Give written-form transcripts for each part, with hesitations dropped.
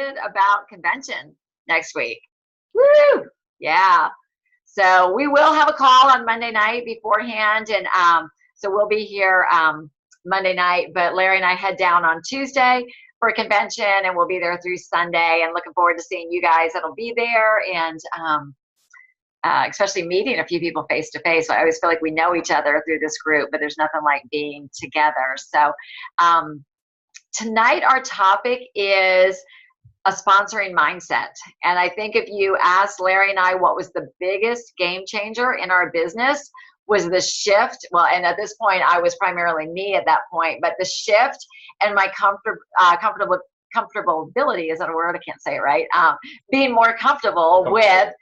excited about convention next week. Woo! Yeah. So we will have a call on Monday night beforehand. And so we'll be here Monday night, but Larry and I head down on Tuesday for a convention, and we'll be there through Sunday, and looking forward to seeing you guys that'll be there, and especially meeting a few people face to face. So I always feel like we know each other through this group, but there's nothing like being together. So tonight our topic is a sponsoring mindset. And I think if you asked Larry and I what was the biggest game changer in our business, was the shift. Well, and at this point, I was primarily me at that point, but the shift and my comfortability, is that a word? I can't say it right. Being more comfortable with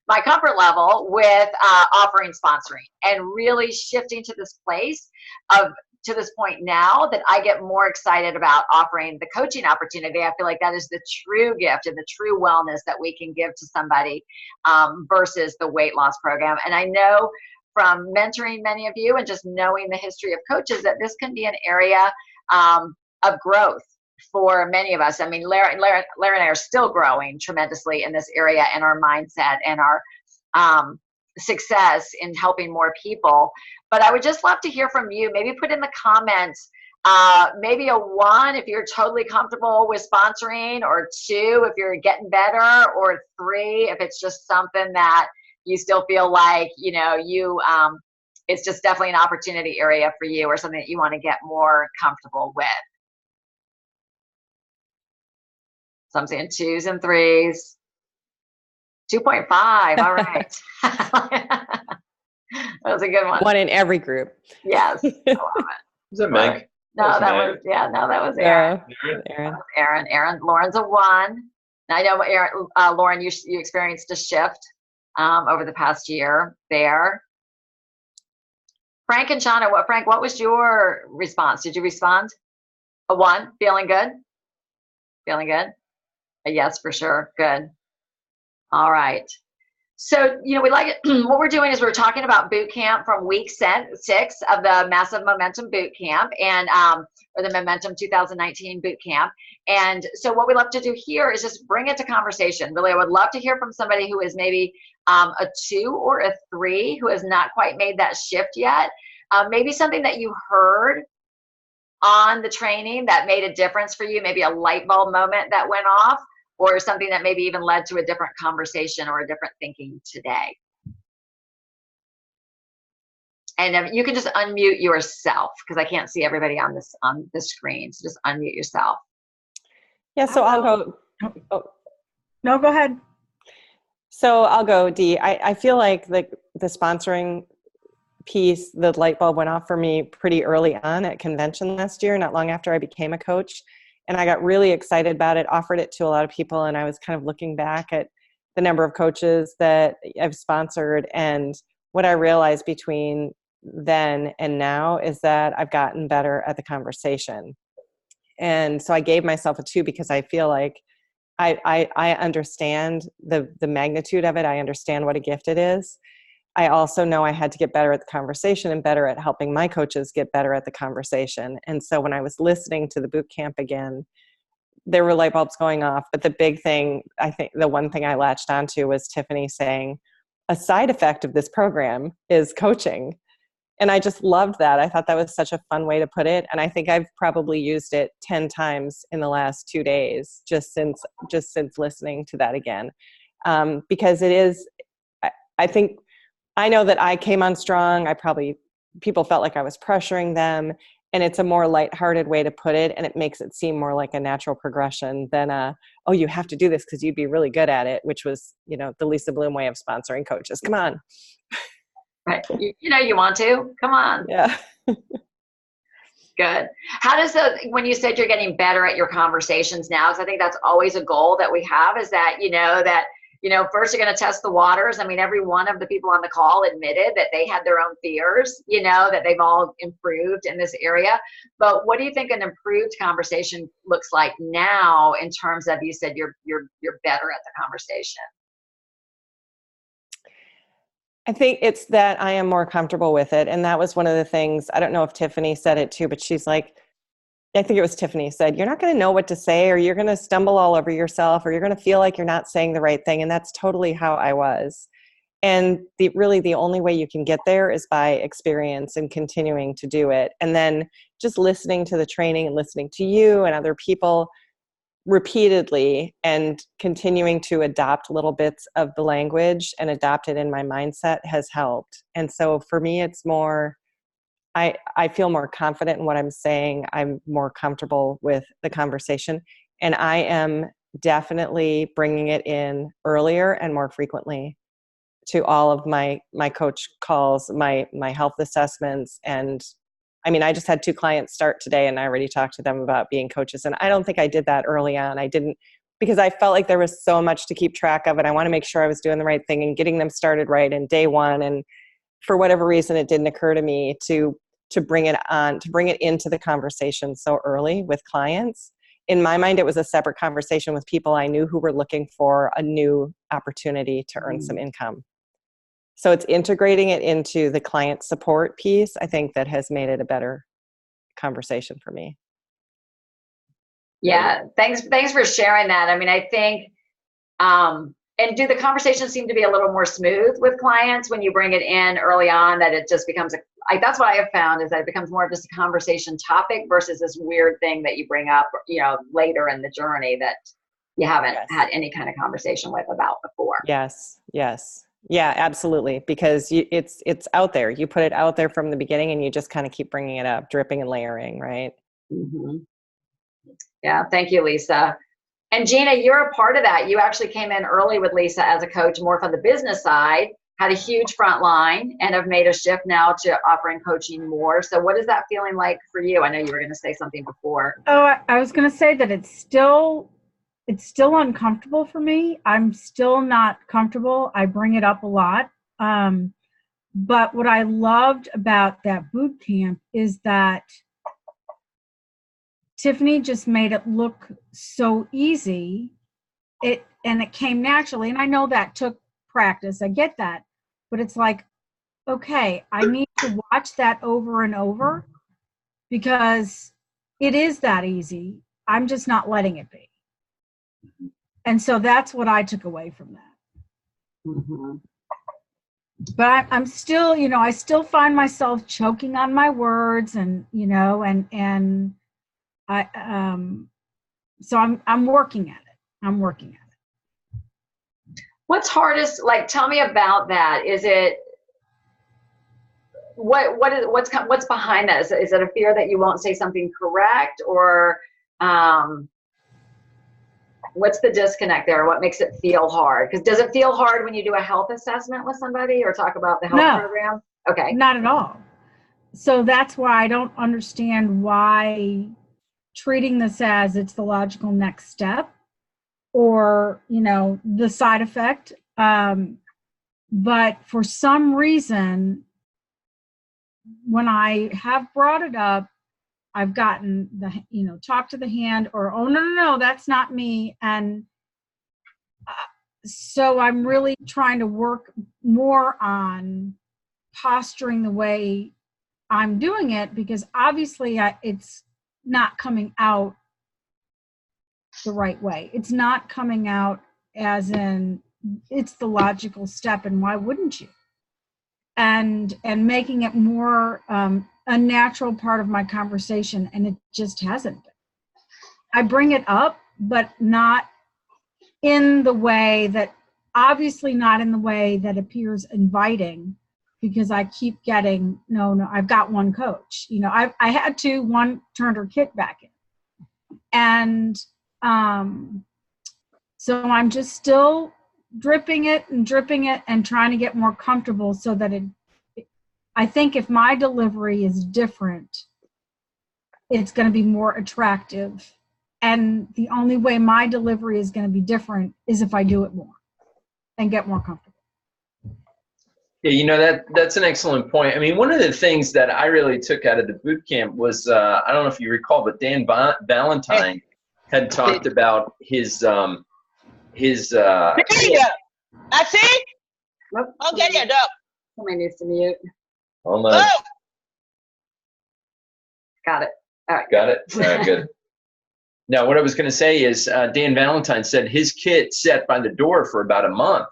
my comfort level with offering sponsoring, and really shifting to this place of, to this point now, that I get more excited about offering the coaching opportunity. I feel like that is the true gift and the true wellness that we can give to somebody versus the weight loss program. And I know from mentoring many of you and just knowing the history of coaches that this can be an area of growth for many of us. I mean, Larry and I are still growing tremendously in this area, and our mindset and our success in helping more people. But I would just love to hear from you. Maybe put in the comments, maybe a 1 if you're totally comfortable with sponsoring, or 2 if you're getting better, or 3 if it's just something that you still feel like, you know, it's just definitely an opportunity area for you, or something that you want to get more comfortable with. So I'm saying 2s and 3s. 2.5. All right. That was a good one. 1 in every group. Yes. I love it. Is it Meg? No, that was Aaron. Aaron. Lauren's a 1. Now, I know, Aaron, Lauren, you experienced a shift over the past year there. Frank and Shauna, what was your response? Did you respond? A 1? Feeling good? Feeling good? A yes, for sure. Good. All right. So, you know, we like it. What we're doing is we're talking about boot camp from week 6 of the Massive Momentum Boot Camp, and or the Momentum 2019 Boot Camp. And so what we love to do here is just bring it to conversation. Really, I would love to hear from somebody who is maybe a 2 or a 3 who has not quite made that shift yet. Maybe something that you heard on the training that made a difference for you, maybe a light bulb moment that went off, or something that maybe even led to a different conversation or a different thinking today. And you can just unmute yourself, because I can't see everybody on the screen. So just unmute yourself. Yeah, so I'll go. Oh. No, go ahead. So I'll go, Dee. I feel like the sponsoring piece, the light bulb went off for me pretty early on at convention last year, not long after I became a coach. And I got really excited about it, offered it to a lot of people, and I was kind of looking back at the number of coaches that I've sponsored, and what I realized between then and now is that I've gotten better at the conversation. And so I gave myself a 2 because I feel like I understand the magnitude of it. I understand what a gift it is. I also know I had to get better at the conversation and better at helping my coaches get better at the conversation. And so when I was listening to the boot camp again, there were light bulbs going off. But the big thing, I think the one thing I latched onto was Tiffany saying, a side effect of this program is coaching. And I just loved that. I thought that was such a fun way to put it. And I think I've probably used it 10 times in the last 2 days, just since listening to that again. Because it is, I think, I know that I came on strong. People felt like I was pressuring them, and it's a more lighthearted way to put it. And it makes it seem more like a natural progression than oh, you have to do this because you'd be really good at it, which was, you know, the Lisa Bloom way of sponsoring coaches. Come on. Right. You know, you want to, come on. Yeah. Good. How does when you said you're getting better at your conversations now, because I think that's always a goal that we have, is that, first you're going to test the waters. I mean, every one of the people on the call admitted that they had their own fears, that they've all improved in this area. But what do you think an improved conversation looks like now in terms of, you said you're better at the conversation? I think it's that I am more comfortable with it. And that was one of the things, I don't know if Tiffany said it too, but she's like, I think it was Tiffany said, you're not going to know what to say, or you're going to stumble all over yourself, or you're going to feel like you're not saying the right thing. And that's totally how I was. And really the only way you can get there is by experience and continuing to do it. And then just listening to the training and listening to you and other people repeatedly and continuing to adopt little bits of the language and adopt it in my mindset has helped. And so for me, it's more, I feel more confident in what I'm saying. I'm more comfortable with the conversation, and I am definitely bringing it in earlier and more frequently to all of my coach calls, my health assessments. And I mean, I just had 2 clients start today, and I already talked to them about being coaches. And I don't think I did that early on. I didn't, because I felt like there was so much to keep track of, and I want to make sure I was doing the right thing and getting them started right in day one. And for whatever reason, it didn't occur to me to bring it on, to bring it into the conversation so early with clients. In my mind, it was a separate conversation with people I knew who were looking for a new opportunity to earn some income. So it's integrating it into the client support piece, I think, that has made it a better conversation for me. Yeah, thanks for sharing that. I mean, I think, and do the conversations seem to be a little more smooth with clients when you bring it in early on, that it just becomes that's what I have found, is that it becomes more of just a conversation topic versus this weird thing that you bring up, later in the journey that you haven't had any kind of conversation with about before. Yes. Yeah, absolutely. Because it's out there. You put it out there from the beginning, and you just kind of keep bringing it up, dripping and layering, right? Mm-hmm. Yeah. Thank you, Lisa. And Gina, you're a part of that. You actually came in early with Lisa as a coach, more from the business side, had a huge front line, and have made a shift now to offering coaching more. So what is that feeling like for you? I know you were going to say something before. Oh, I was going to say that it's still uncomfortable for me. I'm still not comfortable. I bring it up a lot. But what I loved about that boot camp is that Tiffany just made it look so easy. It came naturally. And I know that took practice. I get that. But it's like, okay, I need to watch that over and over, because it is that easy. I'm just not letting it be. And so that's what I took away from that. Mm-hmm. But I'm still, I still find myself choking on my words, and I, so I'm working at it. What's hardest? Like, tell me about that. Is it what's behind that? Is it a fear that you won't say something correct, or what's the disconnect there? What makes it feel hard? Because does it feel hard when you do a health assessment with somebody or talk about the health program? Okay. Not at all. So that's why I don't understand why treating this as it's the logical next step, or, the side effect. But for some reason, when I have brought it up, I've gotten talk to the hand, or, oh, no, that's not me. And so I'm really trying to work more on posturing the way I'm doing it, because obviously it's not coming out the right way. It's not coming out as in it's the logical step, and why wouldn't you? And making it more a natural part of my conversation, and it just hasn't been. I bring it up, but not in the way that, obviously not in the way that appears inviting, because I keep getting, no, I've got one coach. I had to, one turned her kit back in. And so I'm just still dripping it and trying to get more comfortable, so that I think if my delivery is different, it's going to be more attractive. And the only way my delivery is going to be different is if I do it more and get more comfortable. Yeah, that's an excellent point. I mean, one of the things that I really took out of the boot camp was, I don't know if you recall, but Dan Valentine had talked about his I see. Okay, yeah, dog. Somebody needs to mute. Hold on. Got it. All right. Got it? All right, good. Now, what I was going to say is Dan Valentine said his kit sat by the door for about a month.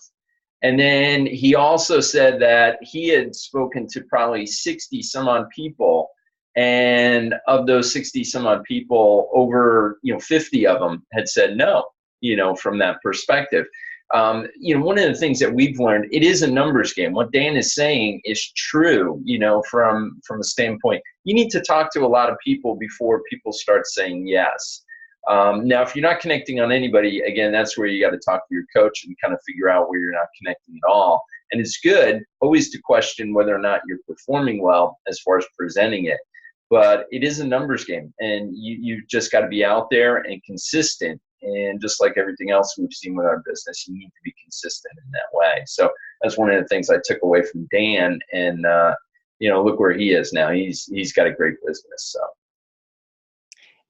And then he also said that he had spoken to probably 60 some odd people. And of those 60 some odd people, over 50 of them had said no, from that perspective. One of the things that we've learned, it is a numbers game. What Dan is saying is true, from a standpoint. You need to talk to a lot of people before people start saying yes. Now, if you're not connecting on anybody, again, that's where you got to talk to your coach and kind of figure out where you're not connecting at all. And it's good always to question whether or not you're performing well as far as presenting it. But it is a numbers game, and you just got to be out there and consistent. And just like everything else we've seen with our business, you need to be consistent in that way. So that's one of the things I took away from Dan. And look where he is now. He's got a great business. So.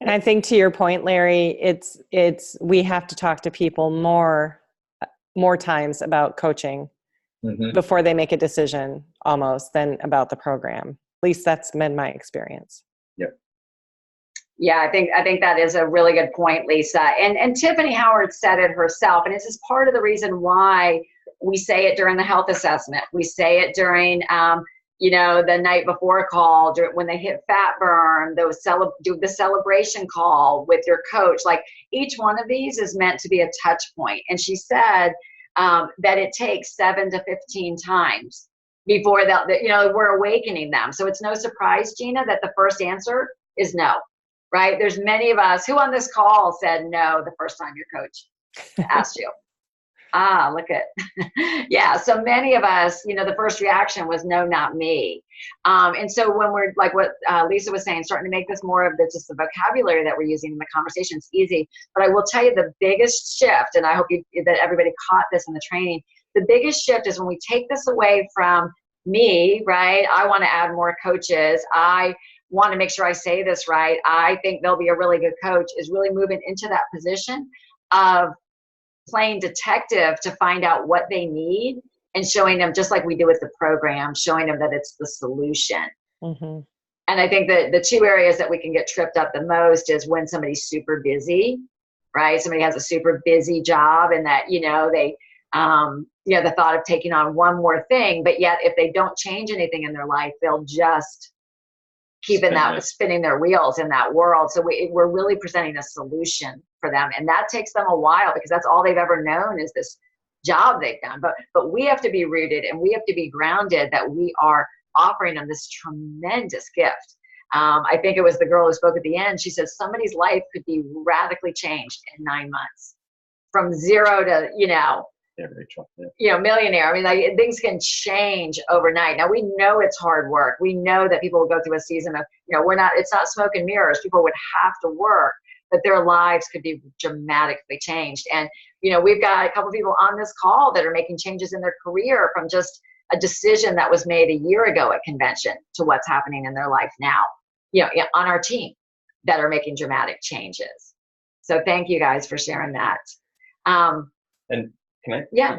And I think to your point, Larry, it's we have to talk to people more times about coaching before they make a decision, almost, than about the program. At least that's been my experience. Yep. Yeah, I think that is a really good point, Lisa. And Tiffany Howard said it herself, and this is part of the reason why we say it during the health assessment. We say it during the night before call, when they hit fat burn, do the celebration call with your coach. Like, each one of these is meant to be a touch point. And she said that it takes 7 to 15 times before we're awakening them. So it's no surprise, Gina, that the first answer is no, right? There's many of us who on this call said no the first time your coach asked you. Look at, yeah. So many of us, the first reaction was no, not me. And so when we're like what Lisa was saying, starting to make this more of just the vocabulary that we're using in the conversation, it's easy. But I will tell you the biggest shift, and I hope that everybody caught this in the training, the biggest shift is when we take this away from me, right? I want to add more coaches. I want to make sure I say this right. I think they'll be a really good coach, is really moving into that position of playing detective to find out what they need and showing them, just like we do with the program, showing them that it's the solution. And I think that the two areas that we can get tripped up the most is when somebody's super busy, right? Somebody has a super busy job, and that, they, the thought of taking on one more thing, but yet if they don't change anything in their life, they'll just keep spinning their wheels in that world. So we're really presenting a solution for them. And that takes them a while, because that's all they've ever known is this job they've done. But we have to be rooted, and we have to be grounded that we are offering them this tremendous gift. I think it was the girl who spoke at the end. She said somebody's life could be radically changed in 9 months, from zero to, Yeah, Rachel. Yeah. Millionaire. I mean, like, things can change overnight. Now, we know it's hard work. We know that people will go through a season of, it's not smoke and mirrors. People would have to work, but their lives could be dramatically changed. And, we've got a couple of people on this call that are making changes in their career from just a decision that was made a year ago at convention to what's happening in their life now, on our team, that are making dramatic changes. So thank you guys for sharing that. And can I? Yeah.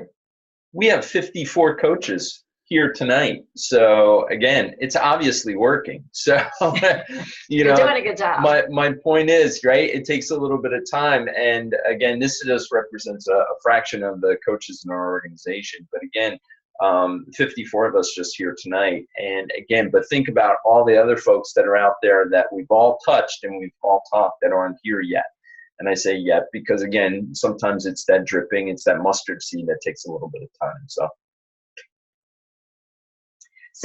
We have 54 coaches here tonight. So again, it's obviously working. So, You're doing a good job. My point is, right, it takes a little bit of time. And again, this just represents a fraction of the coaches in our organization. But again, 54 of us just here tonight. And again, but think about all the other folks that are out there that we've all touched and we've all talked that aren't here yet. And I say yet because, again, sometimes it's that dripping, it's that mustard seed that takes a little bit of time. So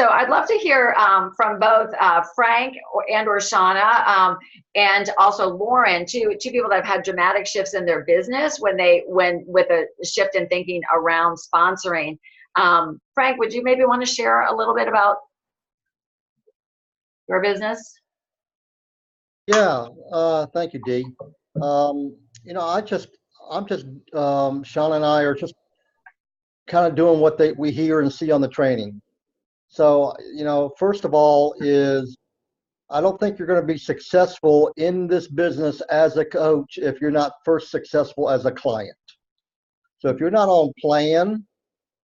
I'd love to hear from both Frank and or Shauna, and also Lauren, two people that have had dramatic shifts in their business when with a shift in thinking around sponsoring. Frank, would you maybe want to share a little bit about your business? Yeah, thank you, Dee. Shauna and I are just kind of doing what we hear and see on the training. So, first of all is, I don't think you're going to be successful in this business as a coach if you're not first successful as a client. So if you're not on plan,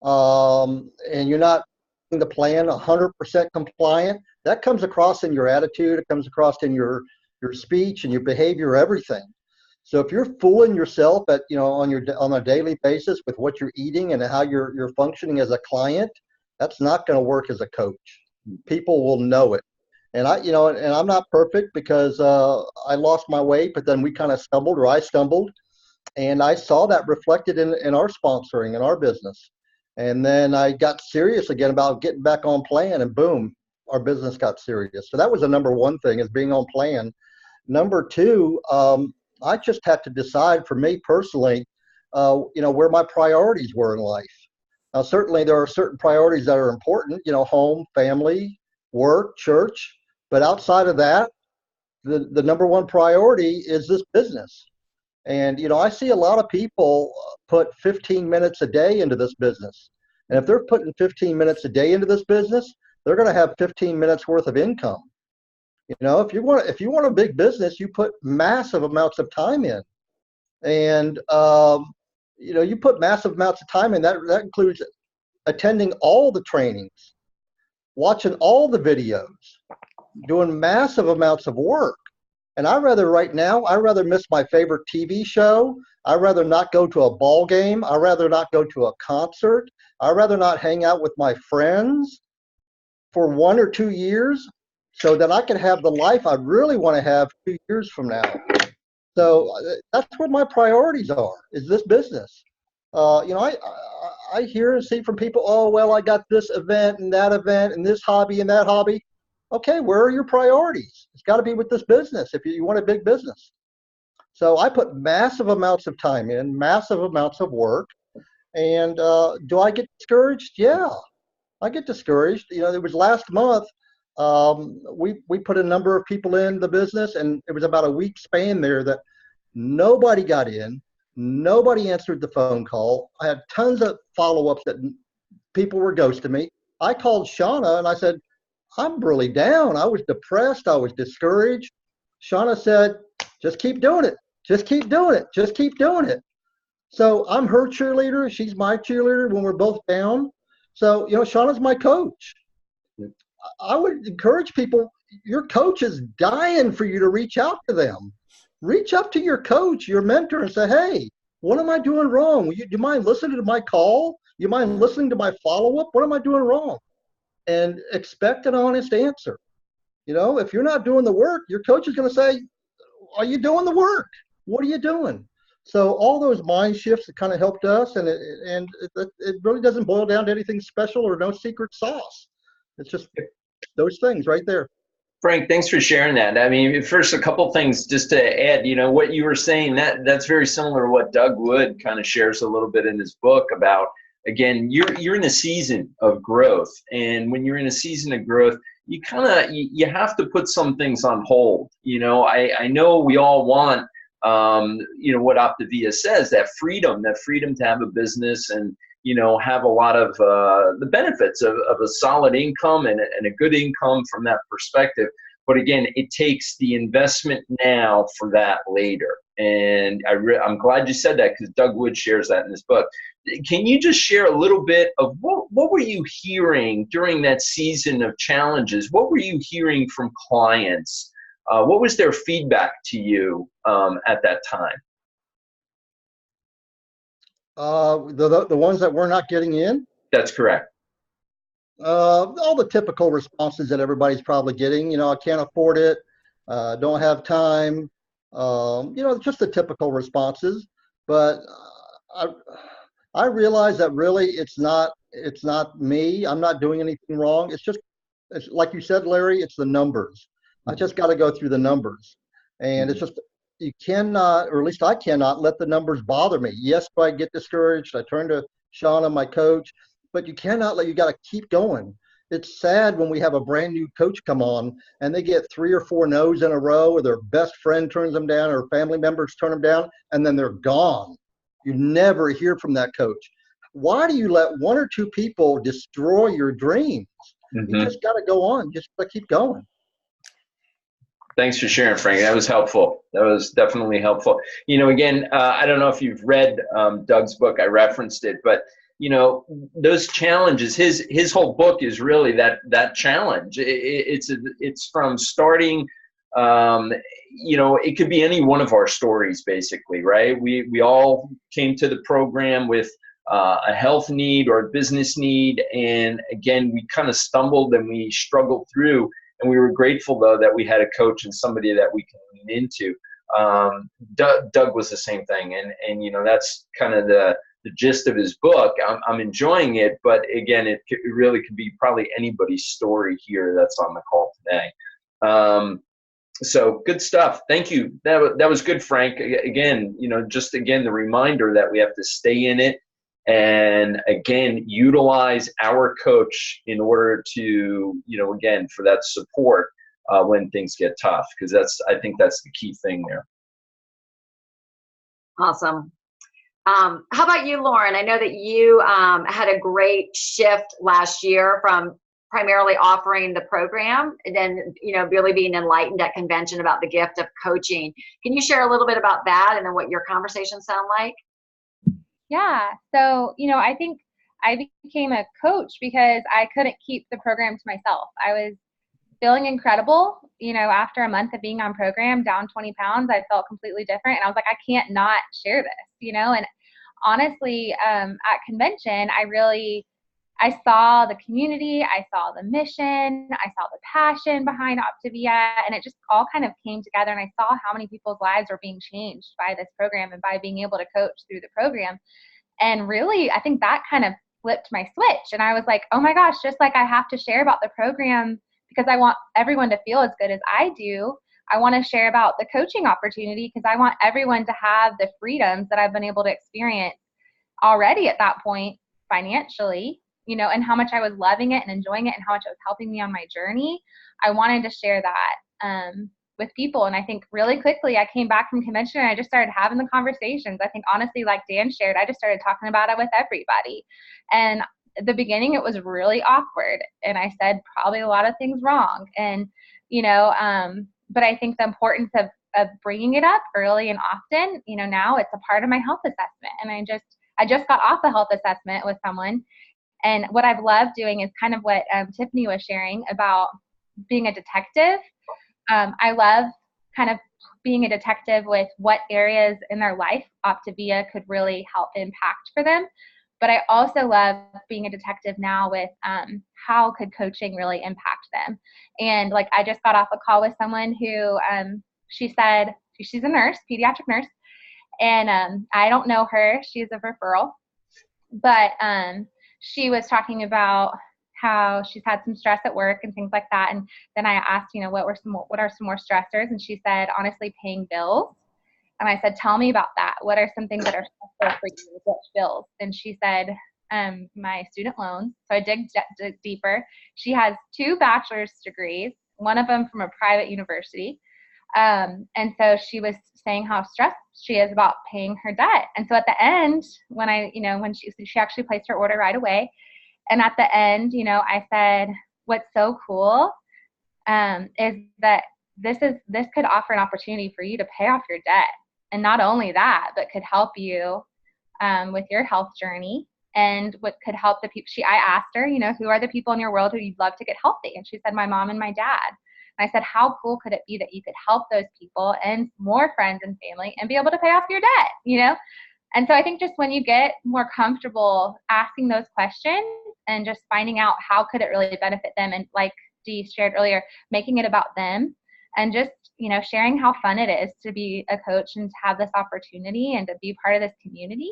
and you're not in the plan 100% compliant, that comes across in your attitude, it comes across in your your speech and your behavior, everything. So if you're fooling yourself at, on a daily basis with what you're eating and how you're functioning as a client, that's not going to work as a coach. People will know it. And and I'm not perfect because I lost my weight, but then we kind of stumbled, or I stumbled, and I saw that reflected in our sponsoring, in our business. And then I got serious again about getting back on plan, and boom, our business got serious. So that was the number one thing, is being on plan. Number two, I just had to decide for me personally, where my priorities were in life. Now, certainly there are certain priorities that are important, home, family, work, church. But outside of that, the number one priority is this business. And, I see a lot of people put 15 minutes a day into this business. And if they're putting 15 minutes a day into this business, they're going to have 15 minutes worth of income. If you want a big business, you put massive amounts of time in. And, you put massive amounts of time in. That includes attending all the trainings, watching all the videos, doing massive amounts of work. And I'd rather miss my favorite TV show. I'd rather not go to a ball game. I'd rather not go to a concert. I'd rather not hang out with my friends for 1 or 2 years so that I can have the life I really want to have 2 years from now. So that's what my priorities are, is this business. I hear and see from people, oh, well, I got this event and this hobby and that hobby. Okay, where are your priorities? It's got to be with this business if you want a big business. So I put massive amounts of time in, massive amounts of work. And do I get discouraged? Yeah, I get discouraged. It was last month. We put a number of people in the business, and it was about a week span there that nobody got in. Nobody answered the phone call. I had tons of follow-ups that people were ghosting me. I called Shauna and I said, I'm really down. I was depressed. I was discouraged. Shauna said, just keep doing it. Just keep doing it. Just keep doing it. So I'm her cheerleader. She's my cheerleader when we're both down. So, Shauna's my coach. I would encourage people, your coach is dying for you to reach out to them. Reach up to your coach, your mentor, and say, hey, what am I doing wrong? Do you mind listening to my call? You mind listening to my follow-up? What am I doing wrong? And expect an honest answer. If you're not doing the work, your coach is going to say, are you doing the work? What are you doing? So all those mind shifts that kind of helped us, and it really doesn't boil down to anything special or no secret sauce. It's just those things right there. Frank, thanks for sharing that. I mean, first, a couple things just to add, what you were saying, that's very similar to what Doug Wood kind of shares a little bit in his book about, again, you're in a season of growth. And when you're in a season of growth, you have to put some things on hold. I know we all want, what Optavia says, that freedom to have a business and, have a lot of the benefits of a solid income and a good income from that perspective. But again, it takes the investment now for that later. And I'm glad you said that, because Doug Wood shares that in his book. Can you just share a little bit of what were you hearing during that season of challenges? What were you hearing from clients? What was their feedback to you at that time? The ones that we're not getting in? That's correct. All the typical responses that everybody's probably getting. I can't afford it. Don't have time. Just the typical responses. But I realize that really it's not me. I'm not doing anything wrong. It's like you said, Larry, it's the numbers. I just got to go through the numbers. And it's just, you cannot, or at least I cannot, let the numbers bother me. Yes, I get discouraged. I turn to Shauna, my coach, but you got to keep going. It's sad when we have a brand new coach come on and they get 3 or 4 no's in a row, or their best friend turns them down, or family members turn them down, and then they're gone. You never hear from that coach. Why do you let 1 or 2 people destroy your dreams? You just got to go on. Just got to keep going. Thanks for sharing, Frank. That was helpful. That was definitely helpful. Again, I don't know if you've read Doug's book. I referenced it, but those challenges. His whole book is really that challenge. It's from starting, you know, it could be any one of our stories, basically, right? We all came to the program with a health need or a business need, and again, we kind of stumbled and we struggled through, and we were grateful though that we had a coach and somebody that we can lean into. Doug was the same thing, and you know, that's kind of the gist of his book. I'm enjoying it, but again, it really could be probably anybody's story here that's on the call today. So good stuff. Thank you. That was good, Frank. Again, you know, just again, the reminder that we have to stay in it, and again, utilize our coach in order to, you know, again, for that support when things get tough, because I think that's the key thing there. Awesome. How about you, Lauren? I know that you had a great shift last year from primarily offering the program and then, you know, really being enlightened at convention about the gift of coaching. Can you share a little bit about that and then what your conversations sound like? Yeah. So, you know, I think I became a coach because I couldn't keep the program to myself. I was feeling incredible. You know, after a month of being on program, down 20 pounds, I felt completely different. And I was like, I can't not share this, you know? And honestly, at convention, I saw the community, I saw the mission, I saw the passion behind Optavia, and it just all kind of came together, and I saw how many people's lives were being changed by this program and by being able to coach through the program. And really, I think that kind of flipped my switch, and I was like, oh my gosh, just like I have to share about the program because I want everyone to feel as good as I do, I want to share about the coaching opportunity because I want everyone to have the freedoms that I've been able to experience already at that point financially, you know, and how much I was loving it and enjoying it and how much it was helping me on my journey. I wanted to share that with people. And I think really quickly I came back from convention and I just started having the conversations. I think honestly, like Dan shared, I just started talking about it with everybody. And at the beginning, it was really awkward. And I said probably a lot of things wrong. And, you know, but I think the importance of bringing it up early and often, you know, now it's a part of my health assessment. And I just got off a health assessment with someone. And what I've loved doing is kind of what Tiffany was sharing about being a detective. I love kind of being a detective with what areas in their life Optavia could really help impact for them. But I also love being a detective now with how could coaching really impact them. And like I just got off a call with someone who she said she's a nurse, pediatric nurse, and I don't know her. She's a referral, but she was talking about how she's had some stress at work and things like that. And then I asked, you know, what are some more stressors? And she said, honestly, paying bills. And I said, tell me about that. What are some things that are stressful for you? Which bills? And she said, my student loans. So I dig deeper. She has 2 bachelor's degrees, one of them from a private university. And so she was saying how stressed she is about paying her debt. And so at the end, when she actually placed her order right away. And at the end, you know, I said, what's so cool is that this could offer an opportunity for you to pay off your debt. And not only that, but could help you with your health journey. And what could help the people, I asked her, you know, who are the people in your world who you'd love to get healthy? And she said, my mom and my dad. And I said, how cool could it be that you could help those people and more friends and family and be able to pay off your debt, you know? And so I think just when you get more comfortable asking those questions and just finding out how could it really benefit them, and like Dee shared earlier, making it about them and just, you know, sharing how fun it is to be a coach and to have this opportunity and to be part of this community.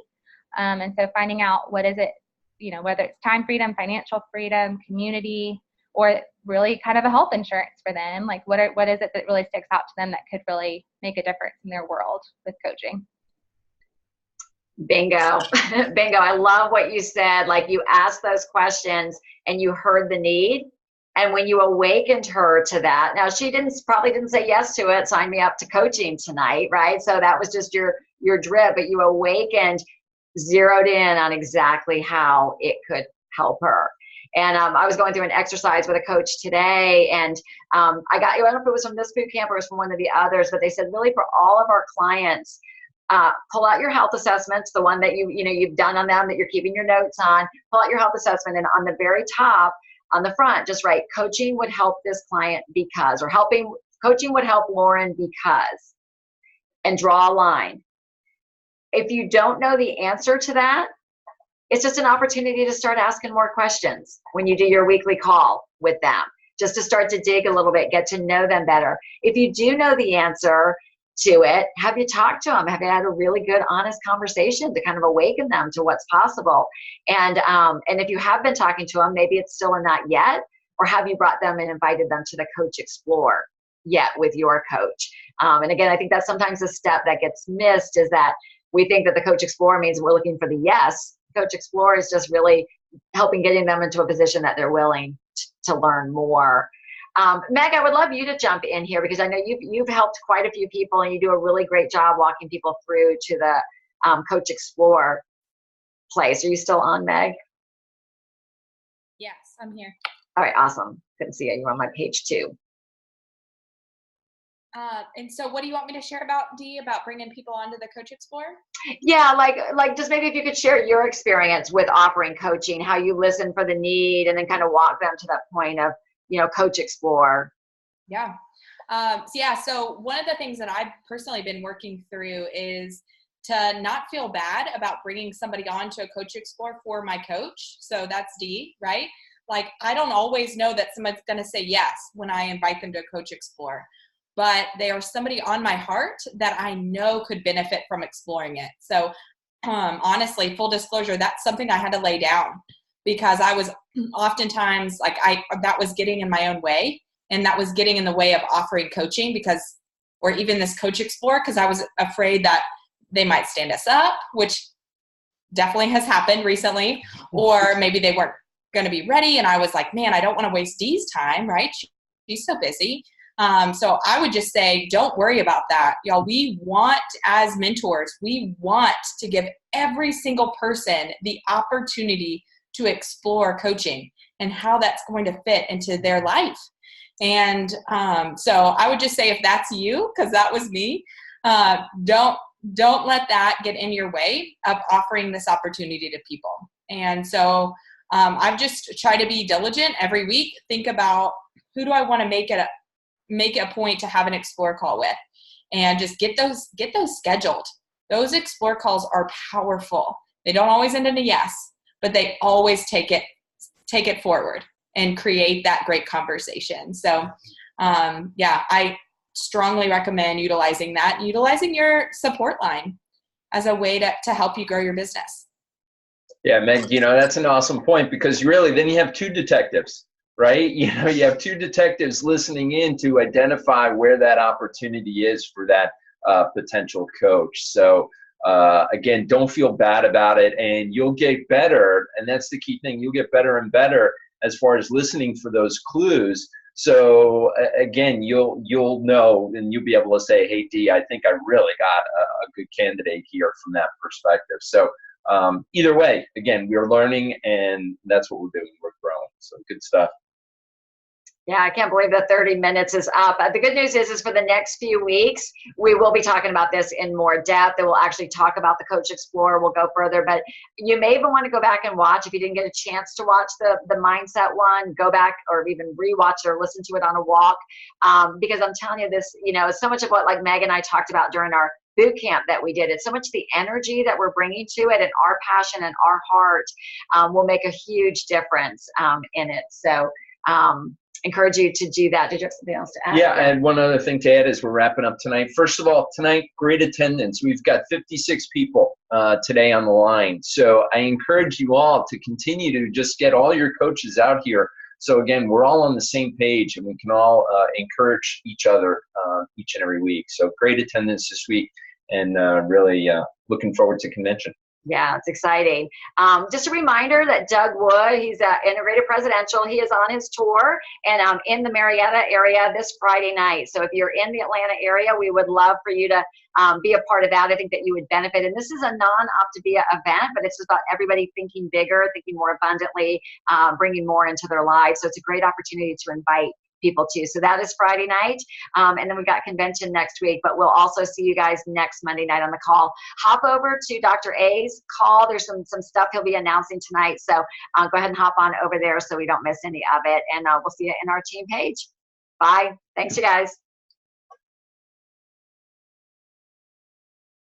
And so finding out what is it, you know, whether it's time freedom, financial freedom, community, or really kind of a health insurance for them. Like what is it that really sticks out to them that could really make a difference in their world with coaching? Bingo. Bingo. I love what you said. Like you asked those questions and you heard the need. And when you awakened her to that, now she probably didn't say yes to it, sign me up to coaching tonight, right? So that was just your drip, but you awakened, zeroed in on exactly how it could help her. And I was going through an exercise with a coach today, and I don't know if it was from this boot camp or it was from one of the others, but they said really for all of our clients, pull out your health assessments, the one that you've done on them that you're keeping your notes on. Pull out your health assessment, and on the very top, on the front, just write, coaching would help this client because, or helping Coaching would help Lauren because, and draw a line. If you don't know the answer to that, it's just an opportunity to start asking more questions when you do your weekly call with them, just to start to dig a little bit, get to know them better. If you do know the answer to it, have you talked to them? Have you had a really good, honest conversation to kind of awaken them to what's possible? And if you have been talking to them, maybe it's still a not yet, or have you brought them and invited them to the Coach Explore yet with your coach? And again, I think that's sometimes a step that gets missed, is that we think that the Coach Explore means we're looking for the yes. Coach Explore is just really helping getting them into a position that they're willing to learn more. Meg, I would love you to jump in here, because I know you've helped quite a few people, and you do a really great job walking people through to the Coach Explore place. Are you still on, Meg? Yes, I'm here. All right, awesome. Couldn't see you. You're on my page too. And so what do you want me to share about, Dee, about bringing people onto the Coach Explore? Yeah, like just maybe if you could share your experience with offering coaching, how you listen for the need, and then kind of walk them to that point of, Coach Explore. Yeah. So one of the things that I've personally been working through is to not feel bad about bringing somebody on to a Coach Explore for my coach. So that's Dee, right? Like, I don't always know that someone's going to say yes when I invite them to a Coach Explore, but they are somebody on my heart that I know could benefit from exploring it. So honestly, full disclosure, that's something I had to lay down, because I was oftentimes like, that was getting in my own way, and that was getting in the way of offering coaching, or even this Coach Explore, because I was afraid that they might stand us up, which definitely has happened recently, or maybe they weren't going to be ready. And I was like, man, I don't want to waste Dee's time, right? She's so busy. So I would just say, don't worry about that. Y'all, we want, as mentors, we want to give every single person the opportunity to explore coaching and how that's going to fit into their life. And so I would just say, if that's you, because that was me, don't let that get in your way of offering this opportunity to people. And so I've just tried to be diligent every week, think about, who do I want to make it a point to have an Explore call with, and just get those scheduled. Those Explore calls are powerful. They don't always end in a yes, but they always take it forward and create that great conversation. So I strongly recommend utilizing your support line as a way to help you grow your business. Yeah, Meg, that's an awesome point, because really then you have two detectives, right? You have two detectives listening in to identify where that opportunity is for that potential coach. So again, don't feel bad about it, and you'll get better. And that's the key thing. You'll get better and better as far as listening for those clues. So again, you'll know, and you'll be able to say, hey, Dee, I think I really got a good candidate here from that perspective. So either way, again, we're learning, and that's what we're doing. We're growing. So good stuff. Yeah, I can't believe that 30 minutes is up. The good news is for the next few weeks, we will be talking about this in more depth. And we'll actually talk about the Coach Explorer. We'll go further, but you may even want to go back and watch. If you didn't get a chance to watch the mindset one, go back or even rewatch or listen to it on a walk. Because I'm telling you this, so much of what like Meg and I talked about during our boot camp that we did, it's so much the energy that we're bringing to it, and our passion and our heart will make a huge difference in it. So, encourage you to do that. Did you have something else to add? Yeah, and one other thing to add as we're wrapping up tonight. First of all, tonight, great attendance. We've got 56 people today on the line. So I encourage you all to continue to just get all your coaches out here. So again, we're all on the same page, and we can all encourage each other each and every week. So great attendance this week, and really looking forward to convention. Yeah, it's exciting. Just a reminder that Doug Wood, he's at Integrated Presidential. He is on his tour and in the Marietta area this Friday night. So if you're in the Atlanta area, we would love for you to be a part of that. I think that you would benefit. And this is a non-Optavia event, but it's about everybody thinking bigger, thinking more abundantly, bringing more into their lives. So it's a great opportunity to invite people too. So that is Friday night. And then we've got convention next week, but we'll also see you guys next Monday night on the call. Hop over to Dr. A's call. There's some stuff he'll be announcing tonight. So go ahead and hop on over there so we don't miss any of it. And we'll see you in our team page. Bye. Thanks, you guys.